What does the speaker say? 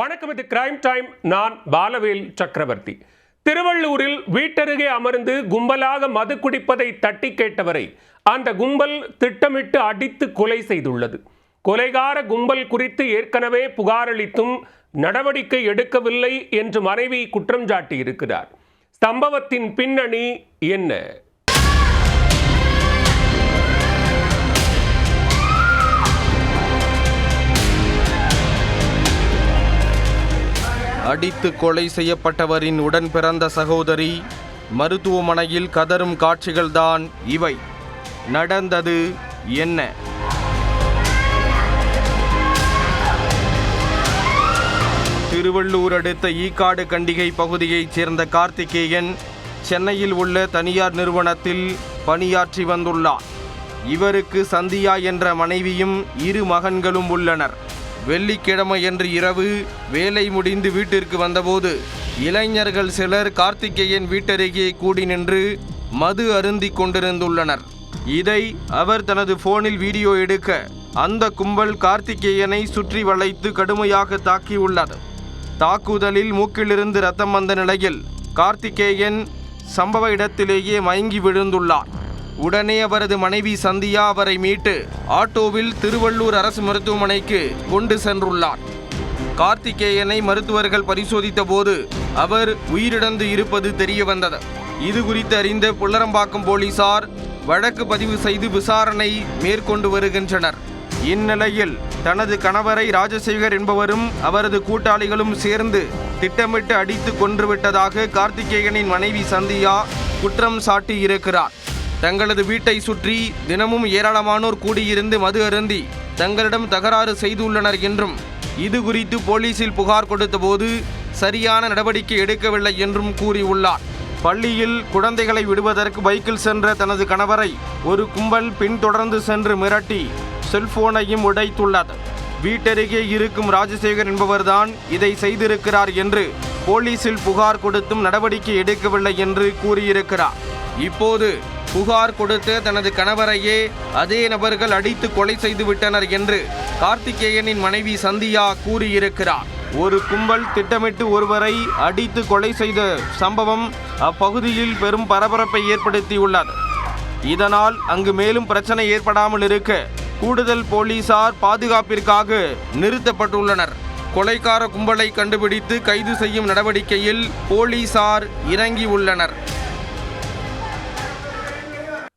வணக்கம், இது crime time. நான் பாலவேல் சக்கரவர்த்தி. திருவள்ளூரில் வீட்டருகே அமர்ந்து கும்பலாக மது குடிப்பதை தட்டி கேட்டவரை அந்த கும்பல் திட்டமிட்டு அடித்து கொலை செய்துள்ளது. கொலைகார கும்பல் குறித்து ஏற்கனவே புகாரளித்தும் நடவடிக்கை எடுக்கவில்லை என்று மனைவி குற்றம் சாட்டியிருக்கிறார். சம்பவத்தின் பின்னணி என்ன? அடித்து கொலை செய்யப்பட்டவரின் உடன் பிறந்த சகோதரி மருத்துவமனையில் கதறும் காட்சிகள்தான் இவை. நடந்தது என்ன? திருவள்ளூர் அடுத்த ஈக்காடு கண்டிகை பகுதியைச் சேர்ந்த கார்த்திகேயன் சென்னையில் உள்ள தனியார் நிறுவனத்தில் பணியாற்றி வந்துள்ளார். இவருக்கு சந்தியா என்ற மனைவியும் 2 மகன்களும் உள்ளனர். வெள்ளிக்கிழமையன்று இரவு வேலை முடிந்து வீட்டிற்கு வந்தபோது இளைஞர்கள் சிலர் கார்த்திகேயன் வீட்டருகே கூடி நின்று மது அருந்தி கொண்டிருந்துள்ளனர். இதை அவர் தனது போனில் வீடியோ எடுக்க அந்த கும்பல் கார்த்திகேயனை சுற்றி வளைத்து கடுமையாக தாக்கியுள்ளது. தாக்குதலில் மூக்கிலிருந்து ரத்தம் வந்த நிலையில் கார்த்திகேயன் சம்பவ இடத்திலேயே மயங்கி விழுந்துள்ளார். உடனே அவரது மனைவி சந்தியா அவரை மீட்டு ஆட்டோவில் திருவள்ளூர் அரசு மருத்துவமனைக்கு கொண்டு சென்றுள்ளார். கார்த்திகேயனை மருத்துவர்கள் பரிசோதித்த போது அவர் உயிரிழந்து இருப்பது தெரிய வந்தது. இது குறித்து அறிந்த புல்லரம்பாக்கம் போலீசார் வழக்கு பதிவு செய்து விசாரணை மேற்கொண்டு வருகின்றனர். இந்நிலையில் தனது கணவரை ராஜசேகர் என்பவரும் அவரது கூட்டாளிகளும் சேர்ந்து திட்டமிட்டு அடித்து கொன்றுவிட்டதாக கார்த்திகேயனின் மனைவி சந்தியா குற்றம் சாட்டியிருக்கிறார். தங்களது வீட்டை சுற்றி தினமும் ஏராளமானோர் கூடியிருந்து மது அருந்தி தங்களிடம் தகராறு செய்துள்ளனர் என்றும், இது குறித்து போலீசில் புகார் கொடுத்தபோது சரியான நடவடிக்கை எடுக்கவில்லை என்றும் கூறியுள்ளார். பள்ளியில் குழந்தைகளை விடுவதற்கு பைக்கில் சென்ற தனது கணவரை ஒரு கும்பல் பின்தொடர்ந்து சென்று மிரட்டி செல்போனையும் உடைத்துள்ளது. வீட்டருகே இருக்கும் ராஜசேகர் என்பவர்தான் இதை செய்திருக்கிறார் என்று போலீசில் புகார் கொடுத்தும் நடவடிக்கை எடுக்கவில்லை என்று கூறியிருக்கிறார். இப்போது புகார் கொடுத்த தனது கணவரையே அதே நபர்கள் அடித்து கொலை செய்து விட்டனர் என்று கார்த்திகேயனின் மனைவி சந்தியா கூறியிருக்கிறார். ஒரு கும்பல் திட்டமிட்டு ஒருவரை அடித்து கொலை செய்த சம்பவம் அப்பகுதியில் பெரும் பரபரப்பை ஏற்படுத்தியுள்ளது. இதனால் அங்கு மேலும் பிரச்சனை ஏற்படாமல் இருக்க கூடுதல் போலீசார் பாதுகாப்பிற்காக நிறுத்தப்பட்டுள்ளனர். கொலைகார கும்பலை கண்டுபிடித்து கைது செய்யும் நடவடிக்கையில் போலீசார் இறங்கியுள்ளனர்.